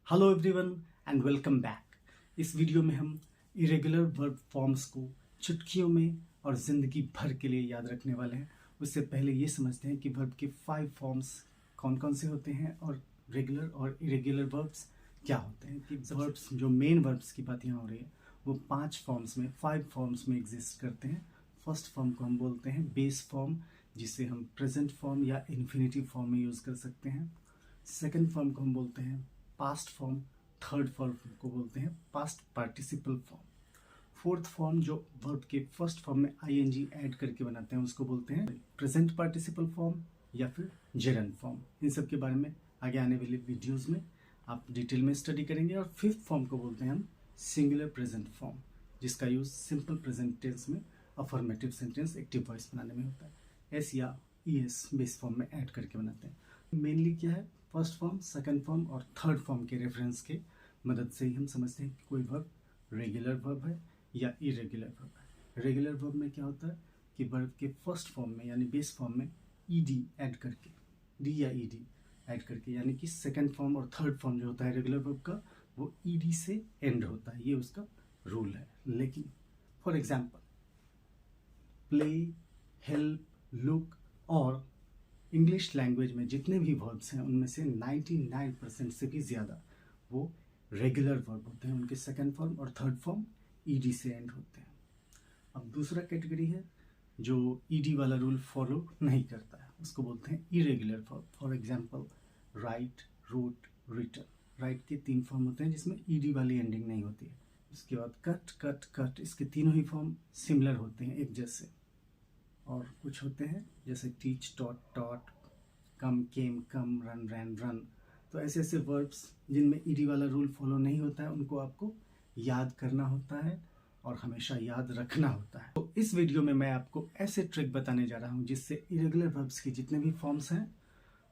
Hello everyone and welcome back. इस video में हम इरेगुलर वर्ब फॉर्म्स को चुटकियों में और ज़िंदगी भर के लिए याद रखने वाले हैं। उससे पहले ये समझते हैं कि वर्ब के 5 फॉर्म्स कौन कौन से होते हैं और रेगुलर और इरेगुलर वर्ब्स क्या होते हैं। कि वर्ब्स जो मेन वर्ब्स की बात यहाँ हो रही है वो 5 फॉर्म्स में एग्जिस्ट करते हैं। फर्स्ट फॉर्म को हम बोलते हैं बेस फॉर्म, जिसे हम प्रेजेंट फॉर्म या इन्फिनिटिव फॉर्म में यूज़ कर सकते हैं। सेकेंड फॉर्म को हम बोलते हैं पास्ट फॉर्म। थर्ड फॉर्म को बोलते हैं past participle form. Fourth form जो वर्ब के फर्स्ट फॉर्म में आईएनजी ऐड करके बनाते हैं उसको बोलते हैं प्रेजेंट पार्टिसिपल फॉर्म या फिर जेरंड फॉर्म। इन सब के बारे में आगे आने वाले वीडियोस में आप डिटेल में स्टडी करेंगे। और फिफ्थ फॉर्म को बोलते हैं हम सिंगुलर प्रेजेंट फॉर्म, जिसका यूज सिंपल प्रेजेंट टेंस में अफर्मेटिव सेंटेंस एक्टिव वॉइस बनाने में होता है। एस या ईएस बेस फॉर्म में ऐड करके बनाते हैं। मेनली क्या है, फर्स्ट फॉर्म, सेकंड फॉर्म और थर्ड फॉर्म के रेफरेंस के मदद से ही हम समझते हैं कि कोई वर्ब रेगुलर वर्ब है या इरेगुलर वर्ब है। रेगुलर वर्ब में क्या होता है कि वर्ब के फर्स्ट फॉर्म में यानी बेस फॉर्म में ईडी ऐड करके, डी या ईडी ऐड करके, यानी कि सेकंड फॉर्म और थर्ड फॉर्म जो होता है रेगुलर वर्ब का वो ईडी से एंड होता है। ये उसका रूल है। लेकिन for example play, help, look और इंग्लिश लैंग्वेज में जितने भी वर्ब्स हैं उनमें से 99% से भी ज़्यादा वो रेगुलर वर्ब होते हैं। उनके सेकंड फॉर्म और थर्ड फॉर्म ईडी से एंड होते हैं। अब दूसरा कैटेगरी है जो ईडी वाला रूल फॉलो नहीं करता है, उसको बोलते हैं irregular verb. For example write, wrote, written. Write के 3 फॉर्म होते हैं जिसमें ईडी वाली एंडिंग नहीं होती है। उसके बाद कट, कट, कट, इसके तीनों ही फॉर्म सिमिलर होते हैं, एक जैसे। और कुछ होते हैं जैसे टीच, टॉट, टॉट, कम, केम, कम, रन, रैन, रन। तो ऐसे ऐसे वर्ब्स जिनमें ईडी वाला रूल फॉलो नहीं होता है उनको आपको याद करना होता है और हमेशा याद रखना होता है। तो इस वीडियो में मैं आपको ऐसे ट्रिक बताने जा रहा हूँ जिससे इरेगुलर वर्ब्स की जितने भी फॉर्म्स हैं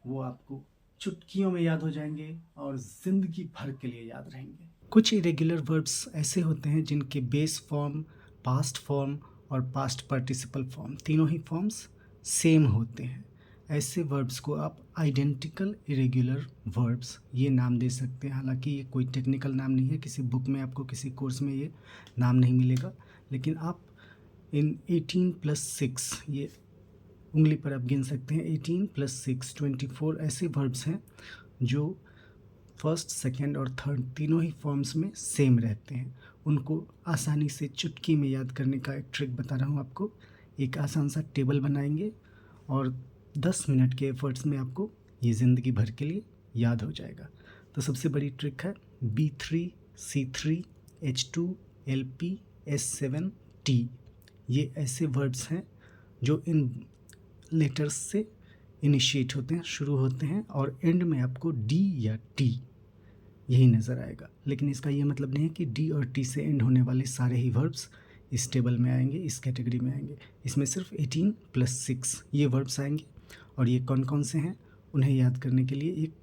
वो आपको चुटकियों में याद हो जाएंगे और ज़िंदगी भर के लिए याद रहेंगे। कुछ इरेगुलर वर्ब्स ऐसे होते हैं जिनके बेस फॉर्म, पास्ट फॉर्म और पास्ट पार्टिसिपल फॉर्म तीनों ही फॉर्म्स सेम होते हैं। ऐसे वर्ब्स को आप आइडेंटिकल इरेगुलर वर्ब्स ये नाम दे सकते हैं। हालांकि ये कोई टेक्निकल नाम नहीं है, किसी बुक में आपको किसी कोर्स में ये नाम नहीं मिलेगा। लेकिन आप इन 18 + 6 ये उंगली पर आप गिन सकते हैं। 18 + 6 24 ऐसे वर्ब्स हैं जो फर्स्ट, सेकेंड और थर्ड तीनों ही फॉर्म्स में सेम रहते हैं। उनको आसानी से चुटकी में याद करने का एक ट्रिक बता रहा हूँ आपको। एक आसान सा टेबल बनाएंगे और 10 मिनट के एफर्ट्स में आपको ये ज़िंदगी भर के लिए याद हो जाएगा। तो सबसे बड़ी ट्रिक है B3 C3 H2 LP S7 T। ये ऐसे वर्ब्स हैं जो इन लेटर्स से इनिशिएट होते हैं, शुरू होते हैं और एंड में आपको D या T यही नज़र आएगा। लेकिन इसका ये मतलब नहीं है कि D और T से एंड होने वाले सारे ही वर्ब्स इस टेबल में आएंगे, इस कैटेगरी में आएंगे। इसमें सिर्फ 18 + 6 ये वर्ब्स आएंगे। और ये कौन कौन से हैं उन्हें याद करने के लिए एक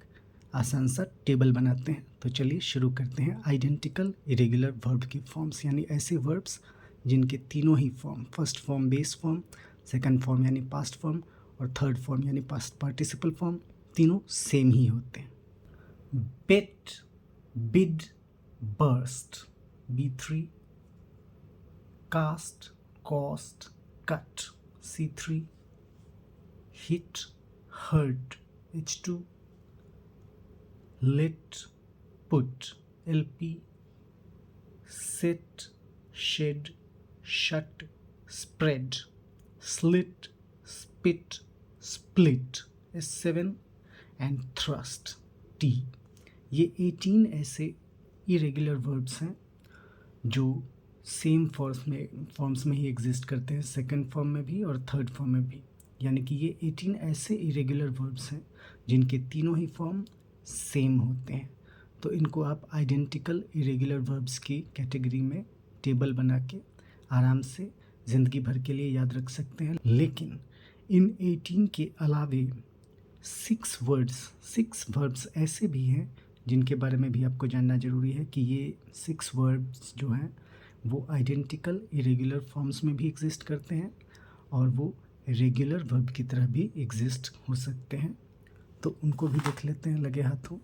आसान सा टेबल बनाते हैं। तो चलिए शुरू करते हैं। आइडेंटिकल इरेगुलर वर्ब की फॉर्म्स यानी ऐसे वर्ब्स जिनके तीनों ही form, first form base form, second form यानी पास्ट फॉर्म और थर्ड फॉर्म यानी पास्ट पार्टिसिपल फॉर्म तीनों सेम ही होते हैं। Bet, bid, burst B3, cast, cost, cut C3, hit, hurt H2, let, put LP, set, shed, shut, spread, slit, spit, split S7 and thrust T। ये 18 ऐसे irregular verbs हैं जो same forms में ही exist करते हैं, सेकंड फॉर्म में भी और थर्ड फॉर्म में भी। यानी कि ये 18 ऐसे इरेगुलर वर्ब्स हैं जिनके तीनों ही फॉर्म सेम होते हैं। तो इनको आप आइडेंटिकल इरेगुलर वर्ब्स की कैटेगरी में टेबल बना के आराम से ज़िंदगी भर के लिए याद रख सकते हैं। लेकिन इन 18 के अलावे 6 वर्ब्स ऐसे भी हैं जिनके बारे में भी आपको जानना ज़रूरी है कि ये 6 वर्ब्स जो हैं वो आइडेंटिकल इरेगुलर फॉर्म्स में भी एग्जिस्ट करते हैं और वो रेगुलर वर्ब की तरह भी एग्जिस्ट हो सकते हैं। तो उनको भी देख लेते हैं लगे हाथों।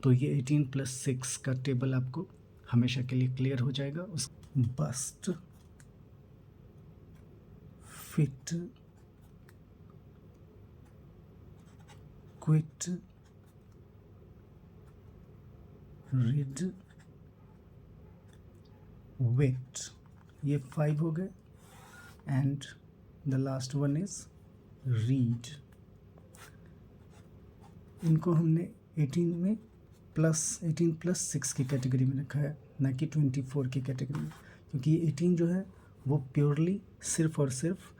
तो ये 18 + 6 का टेबल आपको हमेशा के लिए क्लियर हो जाएगा। उस bust, fit, quit, read, wet, ये 5 हो गए। And the last one is read. इनको हमने 18 + 6 की कैटेगरी में रखा है, ना कि 24 की कैटेगरी में, क्योंकि 18 जो है वो प्योरली सिर्फ और सिर्फ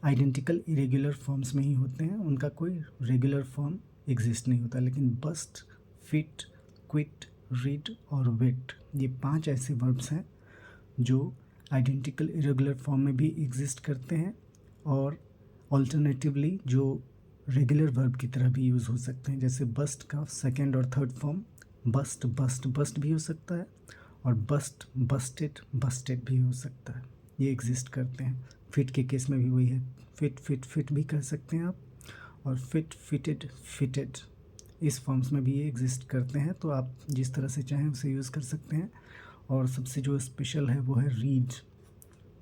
आइडेंटिकल इरेगुलर फॉर्म्स में ही होते हैं, उनका कोई रेगुलर फॉर्म एग्जिस्ट नहीं होता। लेकिन बस्ट, फिट, क्विट, रीड और वेट, ये 5 ऐसे वर्ब्स हैं जो आइडेंटिकल इरेगुलर फॉर्म में भी एग्जिस्ट करते हैं और ऑल्टरनेटिवली जो रेगुलर वर्ब की तरह भी यूज़ हो सकते हैं। जैसे बस्ट का सेकंड और थर्ड फॉर्म बस्ट भी हो सकता है, और बस्ट, बस्टेड भी हो सकता है, ये एग्जिस्ट करते हैं। फिट के केस में भी वही है, फिट भी कह सकते हैं आप, और फिटेड इस फॉर्म्स में भी ये एग्जिस्ट करते हैं। तो आप जिस तरह से चाहें उसे यूज़ कर सकते हैं। और सबसे जो स्पेशल है वो है रीड,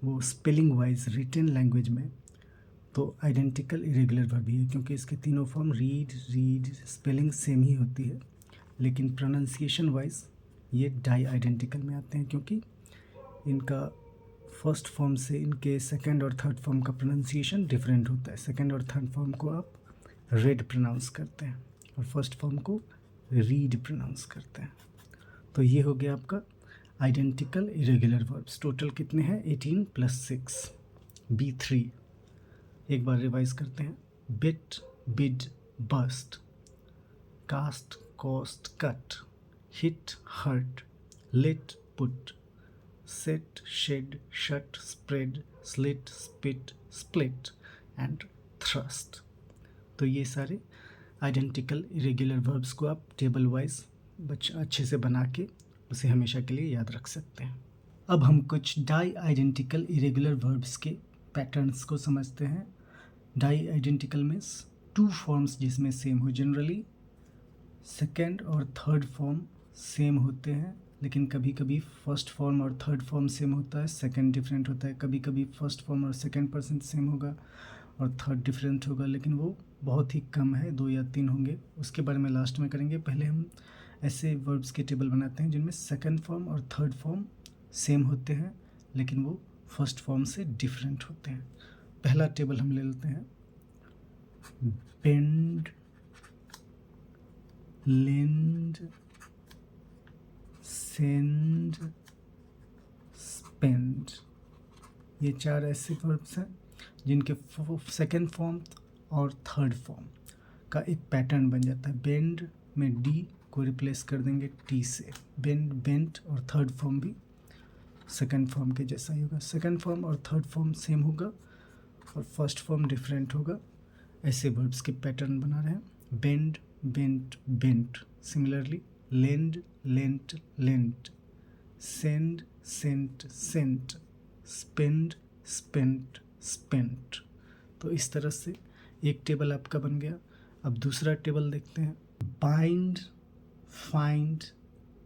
वो स्पेलिंग वाइज रिटन लैंग्वेज में तो आइडेंटिकल इरेगुलर वर्ब ही है, क्योंकि इसके तीनों फॉर्म रीड स्पेलिंग सेम ही होती है, लेकिन प्रोनाउंसिएशन वाइज ये डाई आइडेंटिकल में आते हैं, क्योंकि इनका फर्स्ट फॉर्म से इनके सेकंड और थर्ड फॉर्म का प्रोनाउंसिएशन डिफरेंट होता है। सेकंड और थर्ड फॉर्म को आप रेड प्रोनाउंस करते हैं और फर्स्ट फॉर्म को रीड प्रोनाउंस करते हैं। तो ये हो गया आपका आइडेंटिकल इरेगुलर वर्ब्स। टोटल कितने हैं? 18 + 6, B3। एक बार रिवाइज करते हैं। Bit, bid, bust, cast, cost, cut, hit, hurt, lit, put, set, shed, shut, spread, slit, spit, split and thrust. तो ये सारे आइडेंटिकल इरेगुलर वर्ब्स को आप टेबल वाइज अच्छे से बना के उसे हमेशा के लिए याद रख सकते हैं। अब हम कुछ डाई आइडेंटिकल इरेगुलर वर्ब्स के पैटर्न्स को समझते हैं। डाई आइडेंटिकल मीन्स 2 फॉर्म्स जिसमें सेम हो। जनरली सेकेंड और थर्ड फॉर्म सेम होते हैं, लेकिन कभी कभी फर्स्ट फॉर्म और थर्ड फॉर्म सेम होता है, सेकेंड डिफरेंट होता है। कभी कभी फर्स्ट फॉर्म और सेकेंड पर्सन सेम होगा और थर्ड डिफरेंट होगा, लेकिन वो बहुत ही कम है, 2 या 3 होंगे। उसके बारे में लास्ट में करेंगे। पहले हम ऐसे वर्ब्स के टेबल बनाते हैं जिनमें सेकेंड फॉर्म और थर्ड फॉर्म सेम होते हैं, लेकिन वो फर्स्ट फॉर्म से डिफरेंट होते हैं। पहला टेबल हम ले लेते हैं। बेंड, लेंड, सेंड, स्पेंड, ये 4 ऐसे वर्ब्स हैं जिनके सेकेंड फॉर्म और थर्ड फॉर्म का एक पैटर्न बन जाता है। बेंड में डी को रिप्लेस कर देंगे टी से, बेंड, बेंट, और थर्ड फॉर्म भी सेकेंड फॉर्म के जैसा ही होगा। सेकेंड फॉर्म और थर्ड फॉर्म सेम होगा और फर्स्ट फॉर्म डिफरेंट होगा। ऐसे वर्ब्स के पैटर्न बना रहे हैं। Bend, bent, bent. Similarly lend, lent, lent. Send, sent, sent. Spend, spent, spent. तो इस तरह से एक टेबल आपका बन गया। अब दूसरा टेबल देखते हैं। बाइंड, फाइंड,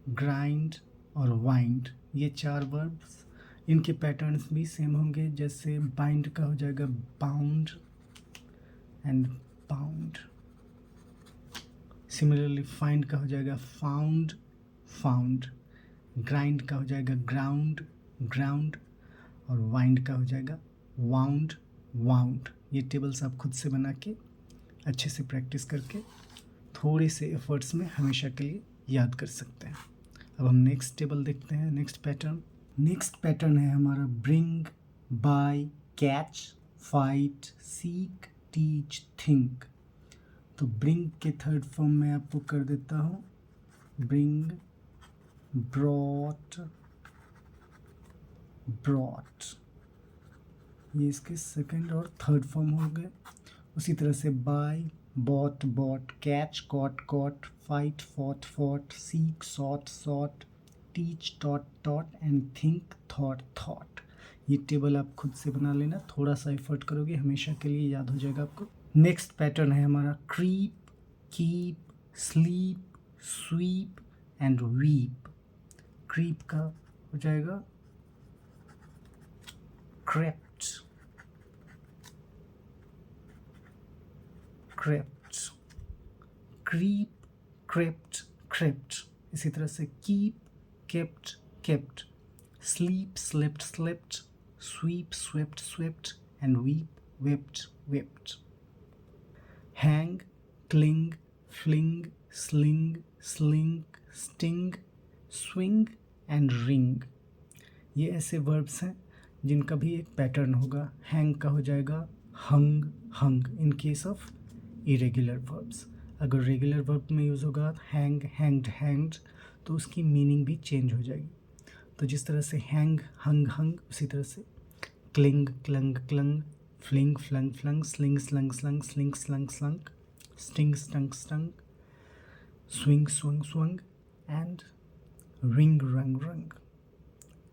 ग्राइंड और वाइंड, ये 4 वर्ब्स, इनके पैटर्न्स भी सेम होंगे। जैसे बाइंड का हो जाएगा bound and bound. Similarly find का हो जाएगा फाउंड, फाउंड। ग्राइंड का हो जाएगा ग्राउंड, ग्राउंड। और वाइंड का हो जाएगा वाउंड, वाउंड। ये टेबल्स आप खुद से बना के अच्छे से प्रैक्टिस करके थोड़े से एफर्ट्स में हमेशा के लिए याद कर सकते हैं। अब हम नेक्स्ट टेबल देखते हैं, नेक्स्ट पैटर्न। नेक्स्ट पैटर्न है हमारा bring, buy, catch, fight, seek, teach, think. तो ब्रिंग के थर्ड फॉर्म में आपको कर देता हूँ ब्रिंग, ब्रॉट, ब्रॉट। ये इसके सेकंड और थर्ड फॉर्म हो गए। उसी तरह से buy, bought, bought, catch, caught, caught, fight, fought, fought, seek, sought, sought, teach, taught, taught and think, thought, thought. ये टेबल आप खुद से बना लेना, थोड़ा सा एफर्ट करोगे हमेशा के लिए याद हो जाएगा आपको। नेक्स्ट पैटर्न है हमारा creep, keep, sleep, sweep and weep. creep का हो जाएगा crept, crept, creep, crept, crept. इसी तरह से keep, kept, kept, sleep, slept, slept, sweep, swept, swept, and weep, wept, wept. Hang, cling, fling, sling, slink, sting, swing and ring. ये ऐसे verbs हैं जिनका भी एक पैटर्न होगा. हैंग का हो जाएगा hung, hung in case of irregular verbs. अगर रेगुलर वर्ब में यूज़ होगा हैंग, हैंग्ड, हैंग्ड, तो उसकी मीनिंग भी चेंज हो जाएगी. तो जिस तरह से हैंग, हंग, हंग, उसी तरह से cling, clung, clung, fling, flung, flung, sling, slung, slung, sling, slung, slung, sting, stung, stung, swing, swung, swung and ring, rung, rung.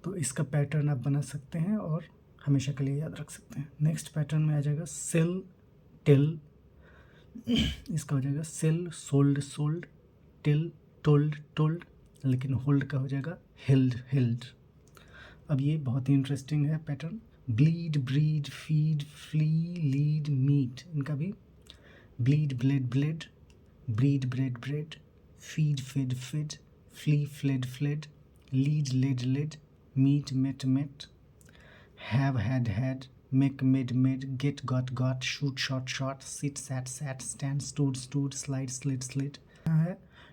तो इसका पैटर्न आप बना सकते हैं और हमेशा के लिए याद रख सकते हैं. नेक्स्ट पैटर्न में आ जाएगा सेल, टिल. इसका हो जाएगा sell, sold, sold, tell, told, told, लेकिन होल्ड का हो जाएगा हिल्ड, हिल्ड. अब ये बहुत ही इंटरेस्टिंग है pattern. Bleed, breed, feed, flee, lead, meet. इनका भी bleed, bled, bled, breed, bred, bred, feed, fed, fed, flee, fled, fled, lead, led, led, meet, met, met, have, had, had, make, made, made, get, got, got, shoot, shot, shot, sit, sat, sat, stand, stood, stood, slide, slid, slid.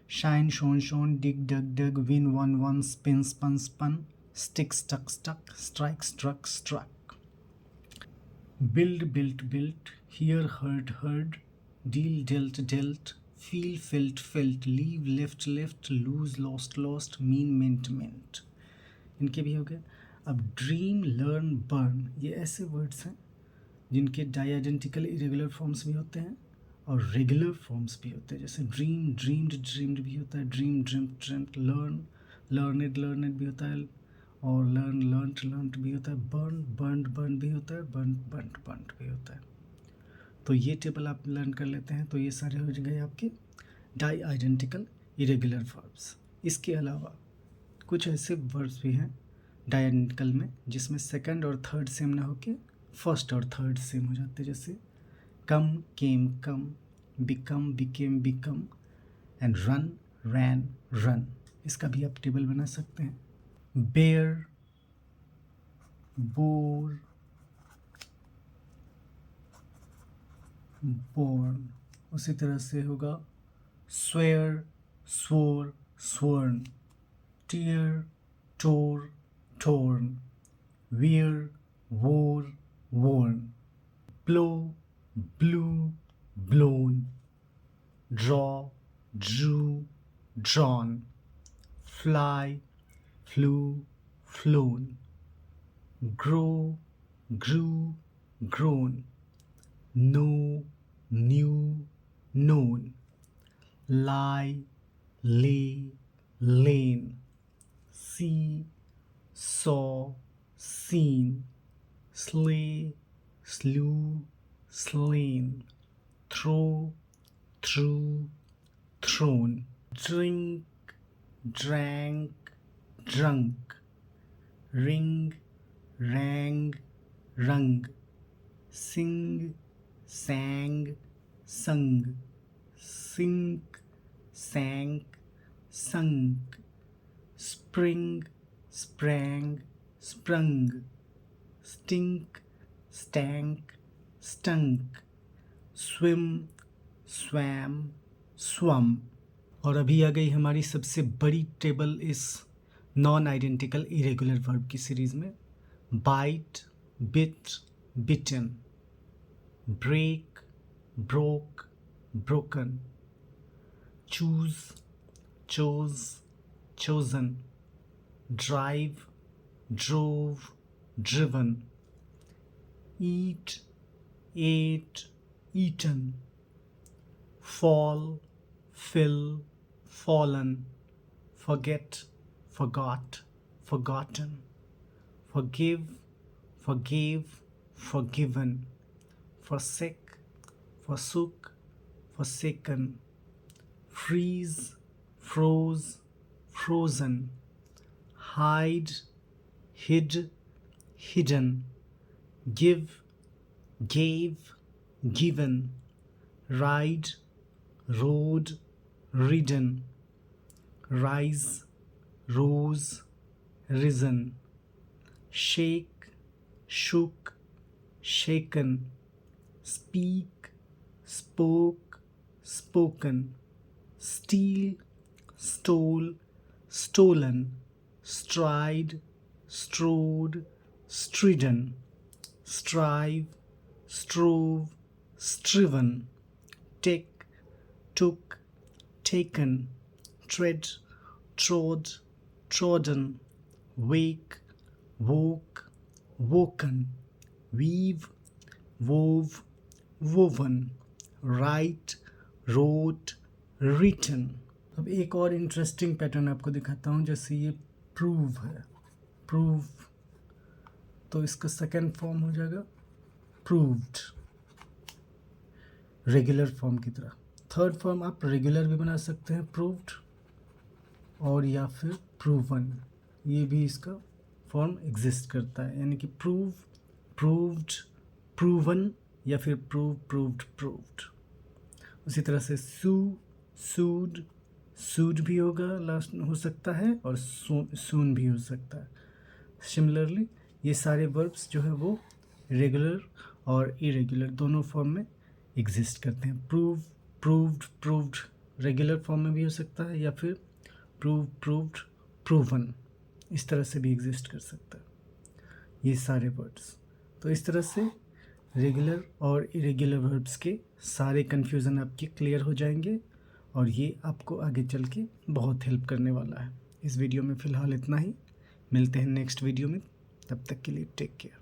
Shine, shone, shone, dig, dug, dug, win, won, won, spin, spun, spun, stick, stuck, stuck, strike, struck, struck. Build, built, built, hear, heard, heard, deal, dealt, dealt, feel, felt, felt, leave, left, left, lose, lost, lost, mean, meant, meant. इनके भी हो गए. अब dream, learn, burn, ये ऐसे words हैं जिनके डाइडेंटिकल irregular forms भी होते हैं और रेगुलर फॉर्म्स भी होते हैं. जैसे ड्रीम, ड्रीम्ड, ड्रीम्ड भी होता है, dream, dreamed, dreamed. Learn, learned, learned भी होता है, और लर्न, लर्नड, लर्नड भी होता है. बर्न, बर्नड, बर्न भी होता है, बर्न, बर्नड, बर्नड भी होता है. तो ये टेबल आप लर्न कर लेते हैं. तो ये सारे हो गए आपके डाइडेंटिकल इरेगुलर वर्ब्स. इसके अलावा कुछ ऐसे वर्ड्स भी हैं डाइडेंटिकल में जिसमें सेकंड और थर्ड सेम ना होके फर्स्ट और थर्ड सेम हो जाते हैं. जैसे come, came, come, become, became, become and run, ran, run. इसका भी आप टेबल बना सकते हैं. Bear, bore, borne. उसी तरह से होगा swear, swore, sworn, tear, tore, torn, wear, wore, worn, blow, blew, blown, draw, drew, drawn, fly, flew, flown, grow, grew, grown, know, knew, known, lie, lay, lain, see, saw, seen, slay, slew, slain, throw, threw, thrown, drink, drank, drunk, ring, rang, rung, sing, sang, sung, sink, sank, sunk, spring, sprang, sprung, stink, stank, stunk, swim, swam, swum. और अभी आ गई हमारी सबसे बड़ी table इस non identical irregular verb की series में. Bite, bit, bitten, break, broke, broken, choose, chose, chosen, drive, drove, driven, eat, ate, eaten, fall, fill, fallen, forget, forgot, forgotten, forgive, forgave, forgiven, forsake, forsook, forsaken, freeze, froze, frozen, hide, hid, hidden, give, gave, given, ride, rode, ridden, rise, rose, risen, shake, shook, shaken, speak, spoke, spoken, steal, stole, stolen, stride, strode, stridden, strive, strove, striven, take, took, taken, tread, trod, trodden, wake, woke, woken, weave, wove, woven, write, wrote, written। अब एक और interesting pattern आपको दिखाता हूँ। जैसे ये prove है, prove, तो इसका सेकेंड फॉर्म हो जाएगा प्रूव्ड, रेगुलर फॉर्म की तरह। थर्ड फॉर्म आप रेगुलर भी बना सकते हैं, प्रूव्ड, और या फिर प्रूवन, ये भी इसका फॉर्म एग्जिस्ट करता है। यानी कि प्रूव, प्रूव्ड, प्रूवन, या फिर प्रूव, प्रूव्ड, प्रूव्ड। उसी तरह से सू, सूड, सूड भी होगा, लास्ट हो सकता है, और सून भी हो सकता है। सिमिलरली ये सारे वर्ब्स जो है वो रेगुलर और इरेगुलर दोनों फॉर्म में एग्जिस्ट करते हैं। Prove, proved, proved regular form में भी हो सकता है, या फिर प्रूव, प्रूव्ड, प्रूवन, इस तरह से भी एग्जिस्ट कर सकता है ये सारे वर्ड्स। तो इस तरह से रेगुलर और इरेगुलर वर्ब्स के सारे कन्फ्यूज़न आपके क्लियर हो जाएंगे, और ये आपको आगे चल के बहुत हेल्प करने वाला है। इस वीडियो में फ़िलहाल इतना ही, मिलते हैं नेक्स्ट वीडियो में, तब तक के लिए टेक केयर।